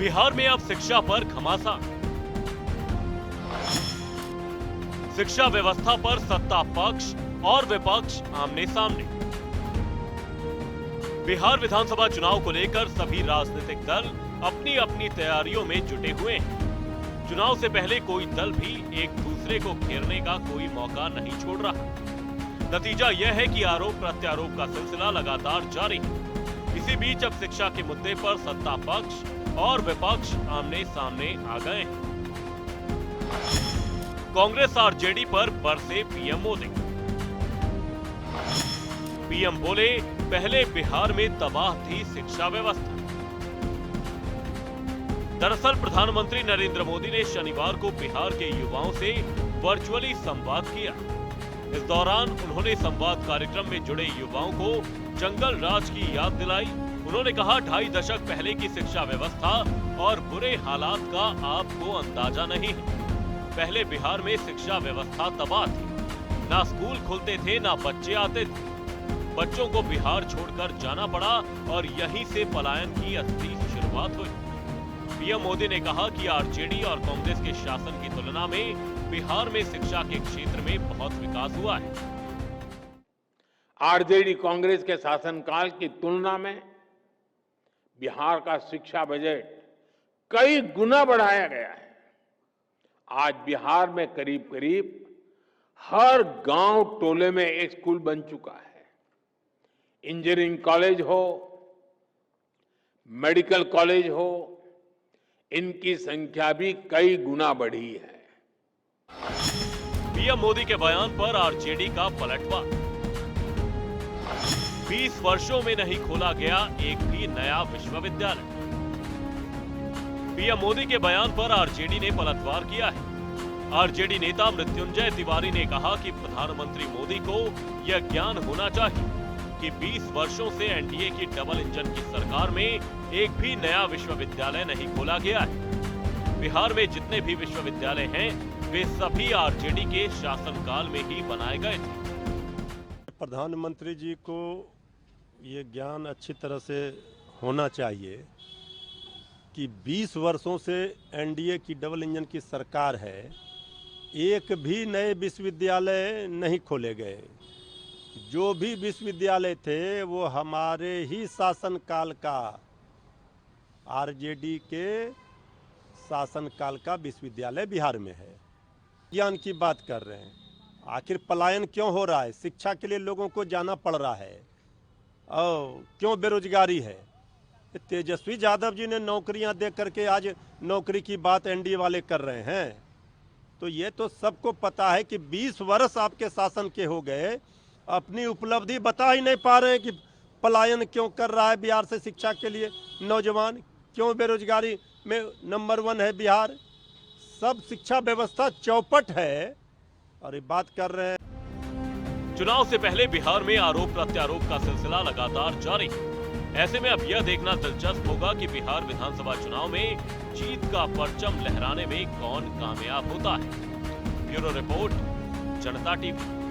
बिहार में अब शिक्षा पर घमासान। शिक्षा व्यवस्था पर सत्ता पक्ष और विपक्ष आमने सामने। बिहार विधानसभा चुनाव को लेकर सभी राजनीतिक दल अपनी अपनी तैयारियों में जुटे हुए हैं। चुनाव से पहले कोई दल भी एक दूसरे को घेरने का कोई मौका नहीं छोड़ रहा। नतीजा यह है कि आरोप प्रत्यारोप का सिलसिला लगातार जारी है। इसी बीच अब शिक्षा के मुद्दे पर सत्ता पक्ष और विपक्ष आमने सामने आ गए हैं। कांग्रेस आरजेडी पर बरसे पीएम मोदी। पीएम बोले, पहले बिहार में तबाह थी शिक्षा व्यवस्था। दरअसल प्रधानमंत्री नरेंद्र मोदी ने शनिवार को बिहार के युवाओं से वर्चुअली संवाद किया। इस दौरान उन्होंने संवाद कार्यक्रम में जुड़े युवाओं को जंगल राज की याद दिलाई। उन्होंने कहा, 2.5 दशक पहले की शिक्षा व्यवस्था और बुरे हालात का आपको अंदाजा नहीं है। पहले बिहार में शिक्षा व्यवस्था तबाह थी। ना स्कूल खुलते थे, ना बच्चे आते थे। बच्चों को बिहार छोड़कर जाना पड़ा और यहीं से पलायन की असली शुरुआत हुई। पीएम मोदी ने कहा कि आरजेडी और कांग्रेस के शासन की तुलना में बिहार में शिक्षा के क्षेत्र में बहुत विकास हुआ है। आरजेडी कांग्रेस के शासनकाल की तुलना में बिहार का शिक्षा बजट कई गुना बढ़ाया गया है। आज बिहार में करीब करीब हर गांव टोले में एक स्कूल बन चुका है। इंजीनियरिंग कॉलेज हो, मेडिकल कॉलेज हो, इनकी संख्या भी कई गुना बढ़ी है। पीएम मोदी के बयान पर आरजेडी का पलटवार। 20 वर्षों में नहीं खोला गया एक भी नया विश्वविद्यालय। पीएम मोदी के बयान पर आरजेडी ने पलटवार किया है। आरजेडी नेता मृत्युंजय तिवारी ने कहा कि प्रधानमंत्री मोदी को यह ज्ञान होना चाहिए कि 20 वर्षों से एनडीए की डबल इंजन की सरकार में एक भी नया विश्वविद्यालय नहीं खोला गया है। बिहार में जितने भी विश्वविद्यालय हैं, वे सभी आरजेडी के शासनकाल में ही बनाए गए थे। प्रधानमंत्री जी को ये ज्ञान अच्छी तरह से होना चाहिए कि 20 वर्षों से एनडीए की डबल इंजन की सरकार है, एक भी नए विश्वविद्यालय नहीं खोले गए। जो भी विश्वविद्यालय थे वो हमारे ही शासनकाल का, आरजेडी के शासनकाल का विश्वविद्यालय बिहार में है। ज्ञान की बात कर रहे हैं, आखिर पलायन क्यों हो रहा है? शिक्षा के लिए लोगों को जाना पड़ रहा है और क्यों बेरोजगारी है? तेजस्वी यादव जी ने नौकरियां दे करके आज नौकरी की बात एनडीए वाले कर रहे हैं। तो ये तो सबको पता है कि 20 वर्ष आपके शासन के हो गए, अपनी उपलब्धि बता ही नहीं पा रहे हैं कि पलायन क्यों कर रहा है बिहार से शिक्षा के लिए नौजवान, क्यों बेरोजगारी में नंबर 1 है बिहार। सब शिक्षा व्यवस्था चौपट है और ये बात कर रहे हैं। चुनाव से पहले बिहार में आरोप प्रत्यारोप का सिलसिला लगातार जारी है। ऐसे में अब यह देखना दिलचस्प होगा कि बिहार विधानसभा चुनाव में जीत का परचम लहराने में कौन कामयाब होता है। ब्यूरो रिपोर्ट, जनता टीवी।